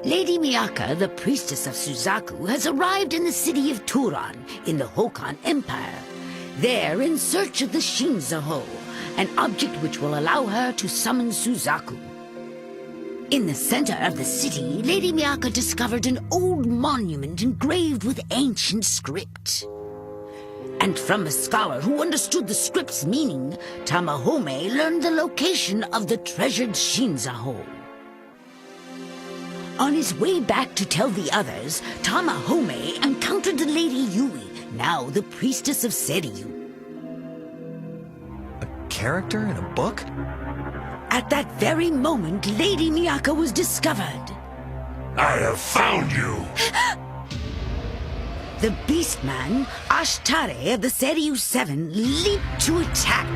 Lady Miyaka, the priestess of Suzaku, has arrived in the city of Turan in the Hokan Empire. There, in search of the Shinzaho, an object which will allow her to summon Suzaku. In the center of the city, Lady Miyaka discovered an old monument engraved with ancient script. And from a scholar who understood the script's meaning, Tamahome learned the location of the treasured Shinzaho. On his way back to tell the others, Tamahome encountered the Lady Yui, now the priestess of Seiryu. A character in a book? At that very moment, Lady Miyaka was discovered. I have found you! The Beastman, Ashtare of the Seiryu 7, leaped to attack.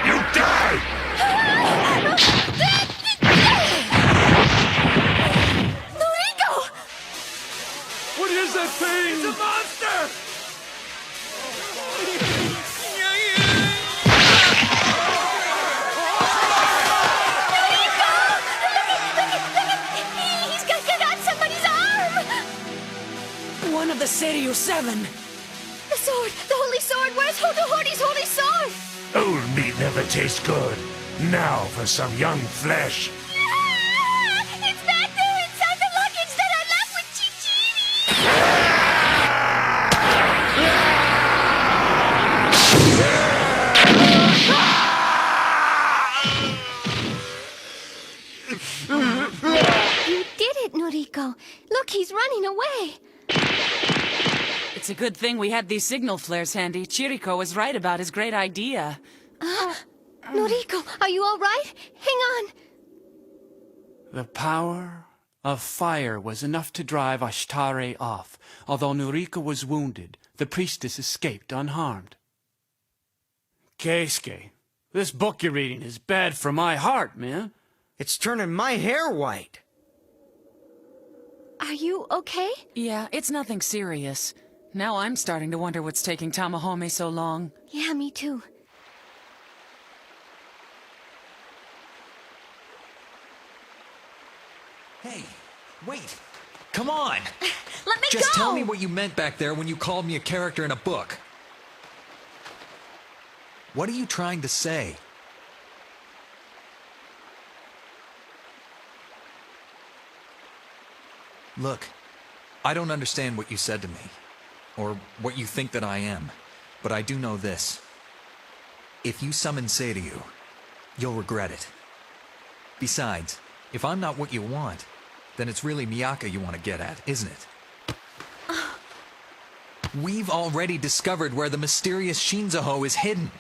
You die! Noriko! What is that thing? It's a monster! He's got somebody's arm! One of the Seiryu 7. The sword! The holy sword! Where's Hotohori's holy sword? Old meat never tastes good. Now for some young flesh. Ah! It's back there inside the luggage that I left with Chichiri! You did it, Noriko. Look, he's running away. It's a good thing we had these signal flares handy. Chiriko was right about his great idea. Noriko, are you all right? Hang on. The power of fire was enough to drive Ashtare off. Although Noriko was wounded, the priestess escaped unharmed. Keisuke, this book you're reading is bad for my heart, man. It's turning my hair white. Are you okay? Yeah, it's nothing serious. Now I'm starting to wonder what's taking Tamahome so long. Yeah, me too. Hey, wait! Come on! Let me Just go! tell me what you meant back there when you called me a character in a book. What are you trying to say? Look, I don't understand what you said to me, or what you think that I am, but I do know this. If you summon Seiryu, you'll regret it. Besides, if I'm not what you want, then it's really Miyaka you want to get at, isn't it? We've already discovered where the mysterious Shinzaho is hidden.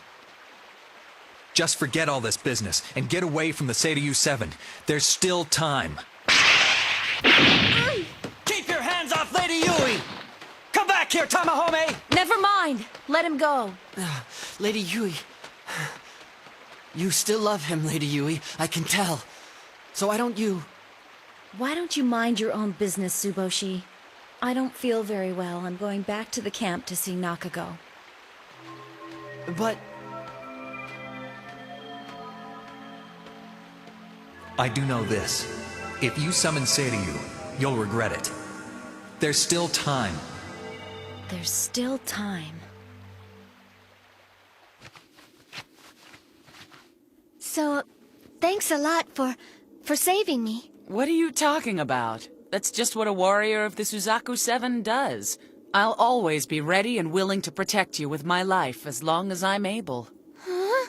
Just forget all this business and get away from the Seiryu 7. There's still time. Keep your hands off Lady Yui! Come back here, Tamahome! Never mind. Let him go. Lady Yui... You still love him, Lady Yui. I can tell. So why don't you... Why don't you mind your own business, Tsuboshi? I don't feel very well. I'm going back to the camp to see Nakago. But... I do know this. If you summon Seiryu, you'll regret it. There's still time. There's still time. So, thanks a lot for saving me. What are you talking about? That's just what a warrior of the Suzaku 7 does. I'll always be ready and willing to protect you with my life as long as I'm able. Huh?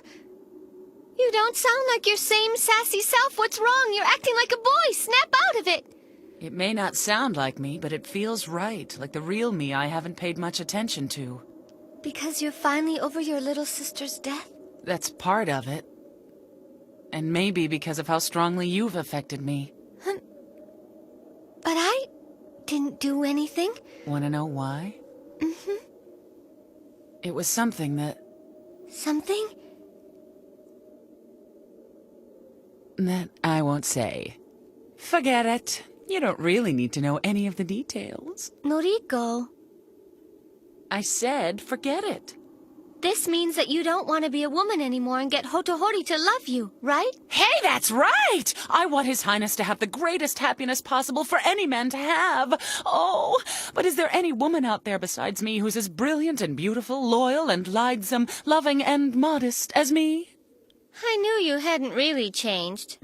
You don't sound like your same sassy self. What's wrong? You're acting like a boy. Snap out of it. It may not sound like me, but it feels right, like the real me I haven't paid much attention to. Because you're finally over your little sister's death? That's part of it. And maybe because of how strongly you've affected me. But I didn't do anything. Want to know why? Mm-hmm. It was something that... Something? That I won't say. Forget it. You don't really need to know any of the details. Noriko. I said forget it. This means that you don't want to be a woman anymore and get Hotohori to love you, right? Hey, that's right! I want His Highness to have the greatest happiness possible for any man to have. Oh, but is there any woman out there besides me who's as brilliant and beautiful, loyal and lightsome, loving and modest as me? I knew you hadn't really changed.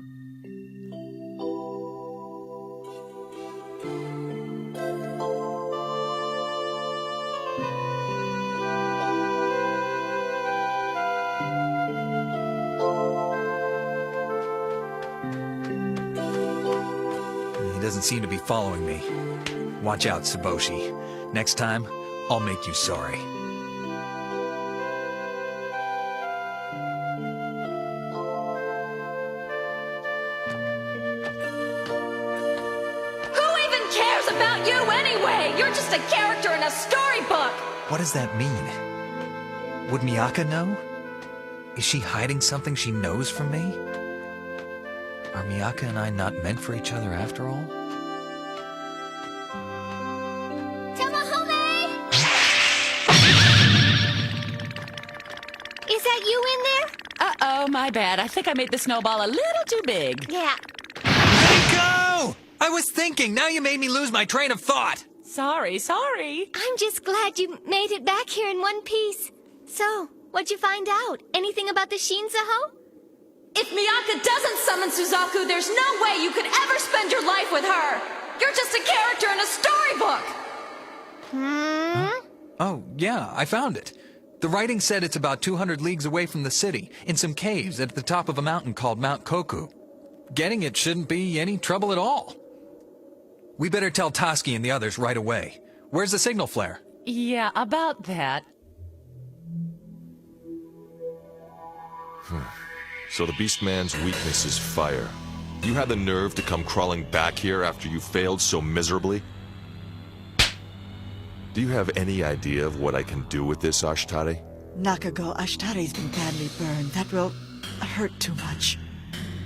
He doesn't seem to be following me. Watch out, Suboshi. Next time, I'll make you sorry. Who even cares about you anyway? You're just a character in a storybook! What does that mean? Would Miyaka know? Is she hiding something she knows from me? Are Miyaka and I not meant for each other after all? Tamahome! Is that you in there? Uh-oh, my bad. I think I made the snowball a little too big. Yeah. Go! I was thinking, now you made me lose my train of thought! Sorry. I'm just glad you made it back here in one piece. So, what'd you find out? Anything about the Shinzaho? If Miyaka doesn't summon Suzaku, there's no way you could ever spend your life with her! You're just a character in a storybook! Oh, yeah, I found it. The writing said it's about 200 leagues away from the city, in some caves at the top of a mountain called Mount Koku. Getting it shouldn't be any trouble at all. We better tell Toski and the others right away. Where's the signal flare? Yeah, about that. So the Beastman's weakness is fire. You had the nerve to come crawling back here after you failed so miserably? Do you have any idea of what I can do with this, Ashtare? Nakago, Ashtare's been badly burned. That will hurt too much.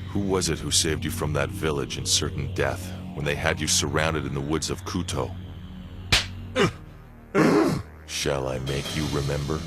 Who was it who saved you from that village in certain death, when they had you surrounded in the woods of Kuto? Shall I make you remember?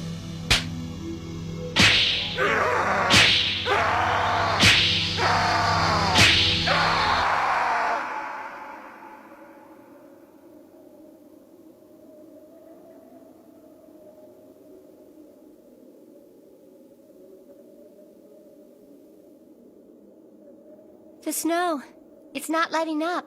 The snow. It's not letting up.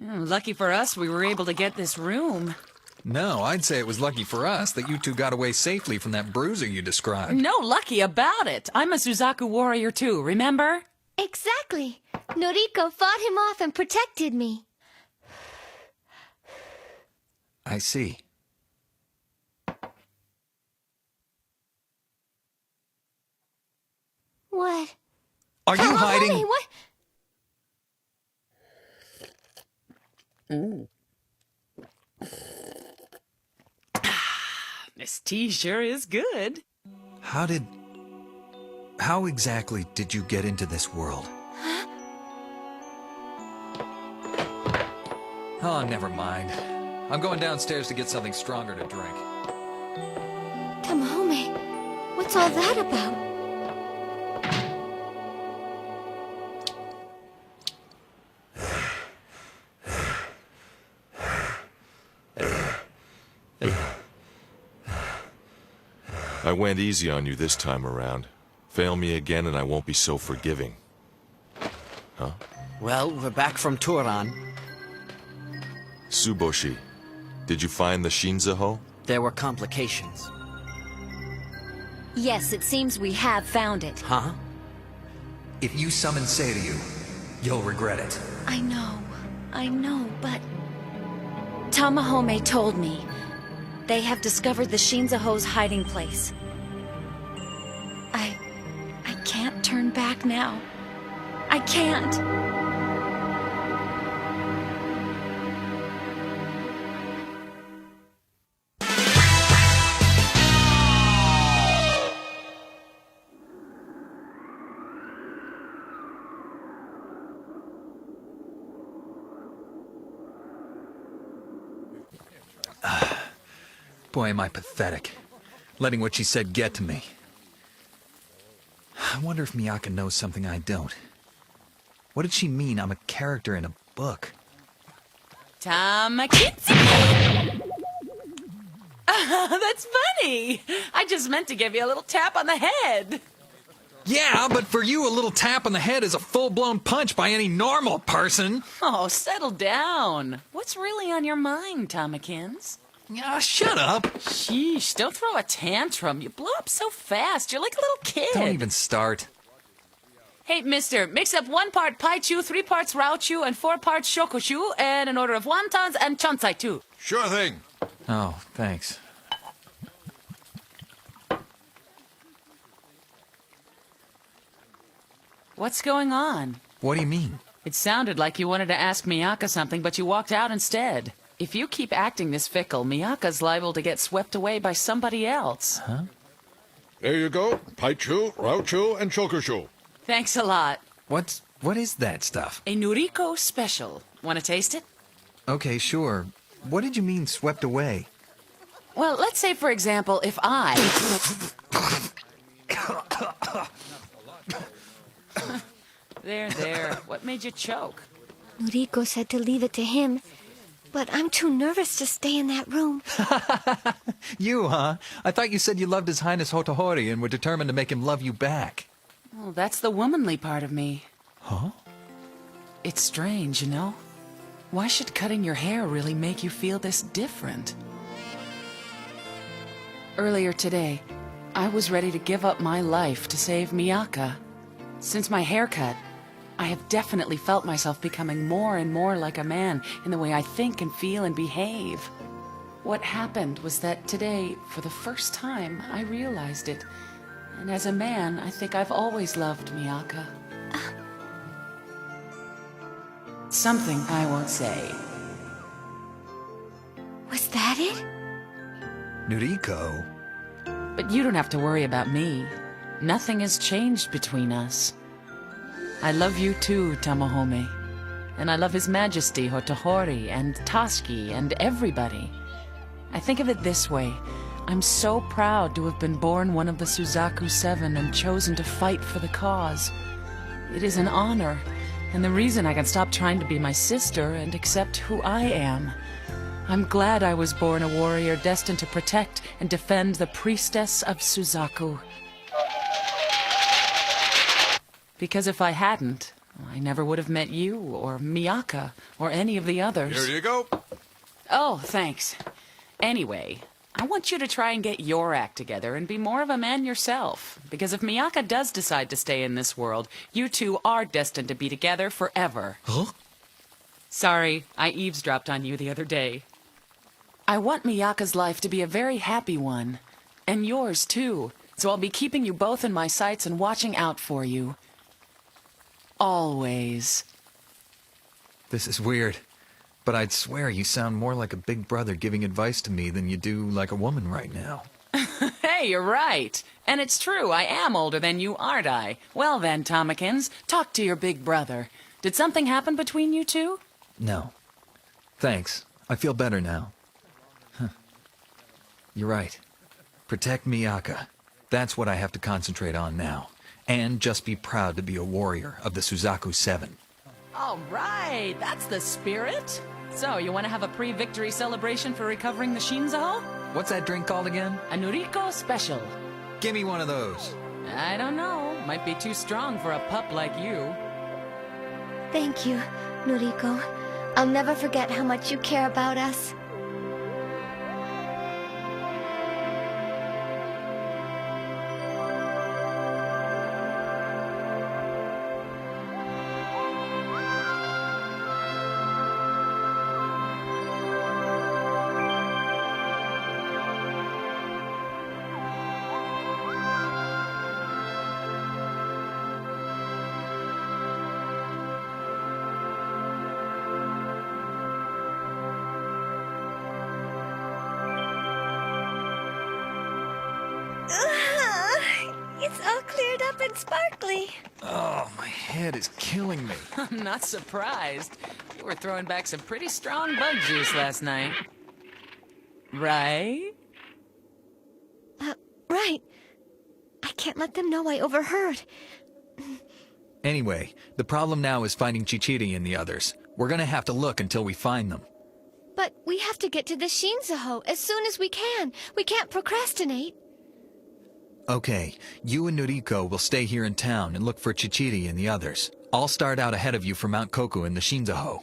Lucky for us, we were able to get this room. No, I'd say it was lucky for us that you two got away safely from that bruiser you described. No lucky about it. I'm a Suzaku warrior too, remember? Exactly. Noriko fought him off and protected me. I see. What? Are you hiding? Hey, what? This tea sure is good. How exactly did you get into this world? Oh, never mind. I'm going downstairs to get something stronger to drink. Tamahome, what's all that about? I went easy on you this time around. Fail me again and I won't be so forgiving. Huh? Well, we're back from Turan. Suboshi, did you find the Shinzaho? There were complications. Yes, it seems we have found it. Huh? If you summon Seiryu, you'll regret it. I know, but... Tamahome told me. They have discovered the Shinzaho's hiding place. I can't turn back now. I can't. Boy, am I pathetic. Letting what she said get to me. I wonder if Miyaka knows something I don't. What did she mean I'm a character in a book? Tamakinzi! That's funny! I just meant to give you a little tap on the head. Yeah, but for you, a little tap on the head is a full-blown punch by any normal person. Oh, settle down. What's really on your mind, Tomakins? Shut up. Sheesh, don't throw a tantrum. You blow up so fast. You're like a little kid. Don't even start. Hey, mister, mix up 1 part Paichu, 3 parts Raochu, and 4 parts Shokushu, and an order of wontons and chansai, too. Sure thing. Oh, thanks. What's going on? What do you mean? It sounded like you wanted to ask Miyaka something, but you walked out instead. If you keep acting this fickle, Miyaka's liable to get swept away by somebody else. Huh? There you go. Paichu, Raochu, and Shokushu. Thanks a lot. What is that stuff? A Noriko special. Want to taste it? Okay, sure. What did you mean, swept away? Well, let's say, for example, if I... There. What made you choke? Noriko said to leave it to him, but I'm too nervous to stay in that room. You, huh? I thought you said you loved His Highness Hotohori and were determined to make him love you back. Well, that's the womanly part of me. Huh? It's strange, you know? Why should cutting your hair really make you feel this different? Earlier today, I was ready to give up my life to save Miyaka. Since my haircut, I have definitely felt myself becoming more and more like a man in the way I think and feel and behave. What happened was that today, for the first time, I realized it. And as a man, I think I've always loved Miyaka. Something I won't say. Was that it? Noriko? But you don't have to worry about me. Nothing has changed between us. I love you too, Tamahome. And I love His Majesty Hotohori and Taski and everybody. I think of it this way. I'm so proud to have been born one of the Suzaku Seven and chosen to fight for the cause. It is an honor, and the reason I can stop trying to be my sister and accept who I am. I'm glad I was born a warrior destined to protect and defend the priestess of Suzaku. Because if I hadn't, I never would have met you, or Miyaka, or any of the others. Here you go. Oh, thanks. Anyway, I want you to try and get your act together and be more of a man yourself. Because if Miyaka does decide to stay in this world, you two are destined to be together forever. Huh? Sorry, I eavesdropped on you the other day. I want Miyaka's life to be a very happy one. And yours, too. So I'll be keeping you both in my sights and watching out for you. Always. This is weird, but I'd swear you sound more like a big brother giving advice to me than you do like a woman right now. Hey, you're right. And it's true, I am older than you, aren't I? Well then, Tomakins, talk to your big brother. Did something happen between you two? No. Thanks. I feel better now. You're right. Protect Miyaka. That's what I have to concentrate on now. And just be proud to be a warrior of the Suzaku Seven. All right, that's the spirit. So, you want to have a pre-victory celebration for recovering the Shinzo? What's that drink called again? A Noriko special. Give me one of those. I don't know. Might be too strong for a pup like you. Thank you, Noriko. I'll never forget how much you care about us. It's all cleared up and sparkly. Oh, my head is killing me. I'm not surprised. You were throwing back some pretty strong bug juice last night. Right? Right. I can't let them know I overheard. Anyway, the problem now is finding Chichiri and the others. We're gonna have to look until we find them. But we have to get to the Shinzaho as soon as we can. We can't procrastinate. Okay, you and Noriko will stay here in town and look for Chichiri and the others. I'll start out ahead of you for Mount Koku and the Shinzaho.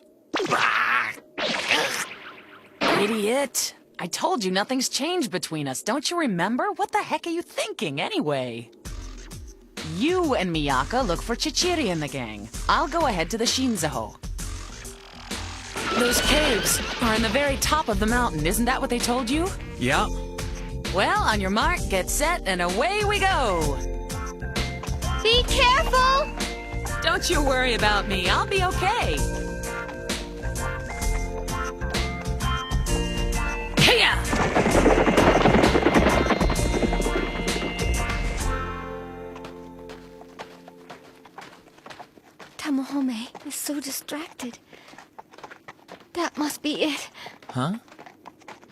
Idiot! I told you nothing's changed between us. Don't you remember? What the heck are you thinking, anyway? You and Miyaka look for Chichiri and the gang. I'll go ahead to the Shinzaho. Those caves are in the very top of the mountain. Isn't that what they told you? Yeah. Well, on your mark, get set, and away we go! Be careful! Don't you worry about me. I'll be okay. Hiya! Tamahome is so distracted. That must be it. Huh?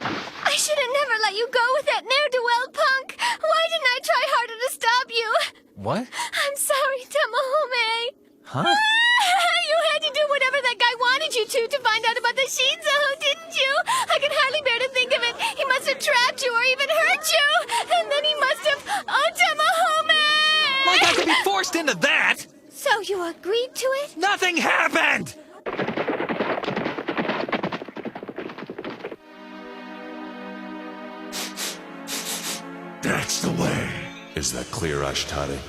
I should have never let you go with that ne'er-do-well punk! Why didn't I try harder to stop you? What? I'm sorry, Tamahome! Huh? You had to do whatever that guy wanted you to find out about the Shinzaho, didn't you? I can hardly bear to think of it. He must have trapped you or even hurt you! And then he must have... Oh, Tamahome! Like I could be forced into that! So you agreed to it? Nothing happened! That's the way. Is that clear, Ashtare?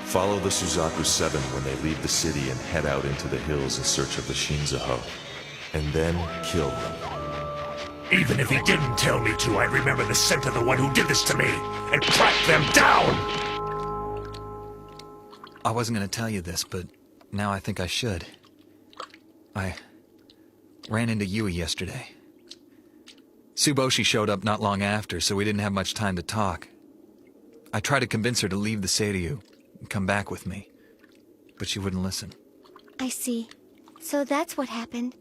Follow the Suzaku 7 when they leave the city and head out into the hills in search of the Shinzaho. And then kill them. Even if he didn't tell me to, I'd remember the scent of the one who did this to me and track them down! I wasn't gonna tell you this, but now I think I should. I ran into Yui yesterday. Tsuboshi showed up not long after, so we didn't have much time to talk. I tried to convince her to leave the Seiryu and come back with me, but she wouldn't listen. I see. So that's what happened.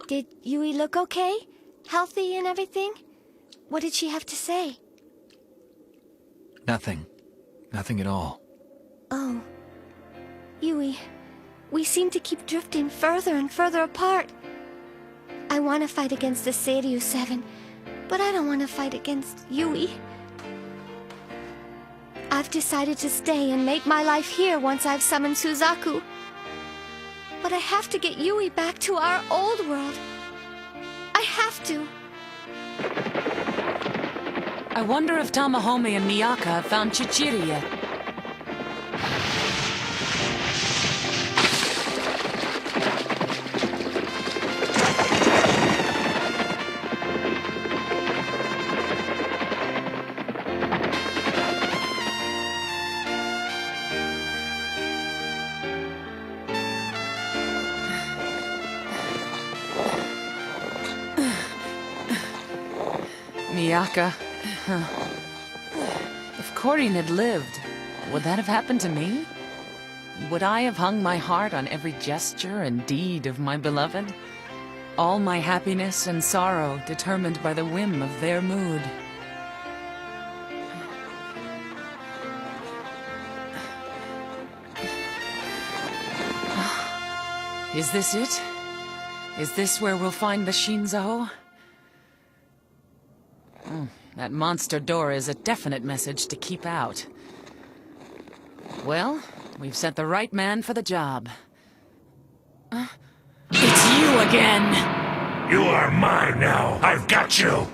Did Yui look okay? Healthy and everything? What did she have to say? Nothing. Nothing at all. Oh. Yui, we seem to keep drifting further and further apart. I want to fight against the Seiryu 7, but I don't want to fight against Yui. I've decided to stay and make my life here once I've summoned Suzaku. But I have to get Yui back to our old world. I have to. I wonder if Tamahome and Miyaka have found Chichiri yet. Miyaka. If Corrin had lived, would that have happened to me? Would I have hung my heart on every gesture and deed of my beloved? All my happiness and sorrow determined by the whim of their mood. Is this it? Is this where we'll find the Shinzaho? That monster door is a definite message to keep out. Well, we've sent the right man for the job. It's you again! You are mine now. I've got you.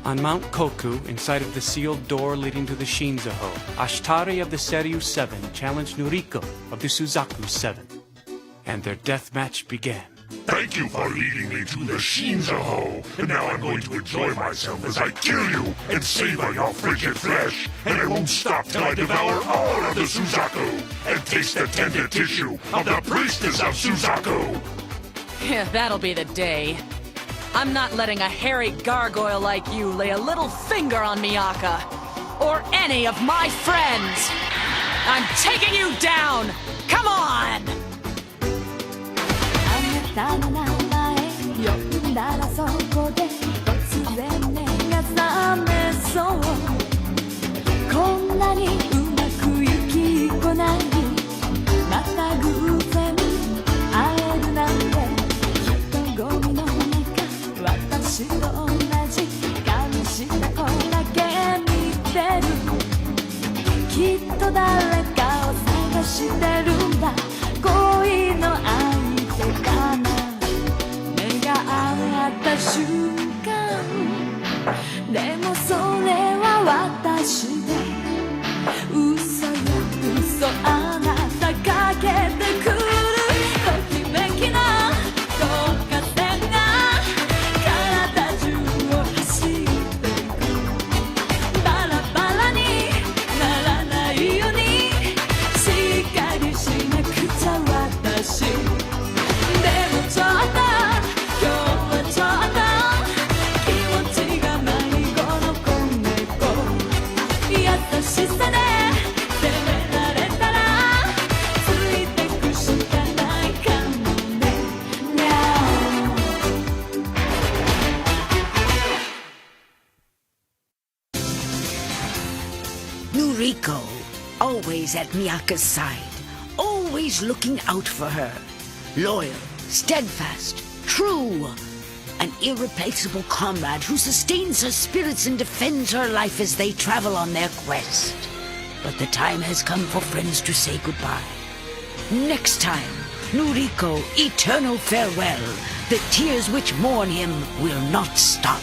On Mount Koku, inside of the sealed door leading to the Shinzaho, Ashtare of the Seiryu 7 challenged Noriko of the Suzaku 7. And their death match began. Thank you for leading me to the Shinzaho. And now I'm going to enjoy myself as I kill you and savor your frigid flesh. And I won't stop till I devour all of the Suzaku and taste the tender tissue of the priestess of Suzaku. Yeah, that'll be the day. I'm not letting a hairy gargoyle like you lay a little finger on Miyaka. Or any of my friends. I'm taking you down! Come on! あなたの名前呼んだなにうまくいきっこないまた偶然会えるなんて人混みの中私と同じ顔した子だけ見てるきっと誰かを探してるんだ恋の相手かな目が合った瞬間でもそれは私で嘘よ嘘あなたかけてくるときめきな導火線が体中を走ってくバラバラにならないようにしっかりしなくちゃ私でもちょっと今日はちょっと気持ちが迷子の子猫優しさで責められたらついてくしかないかもね Noriko, always at Miyaka's side, always looking out for her. Loyal, steadfast, true. An irreplaceable comrade who sustains her spirits and defends her life as they travel on their quest. But the time has come for friends to say goodbye. Next time, Noriko, eternal farewell. The tears which mourn him will not stop.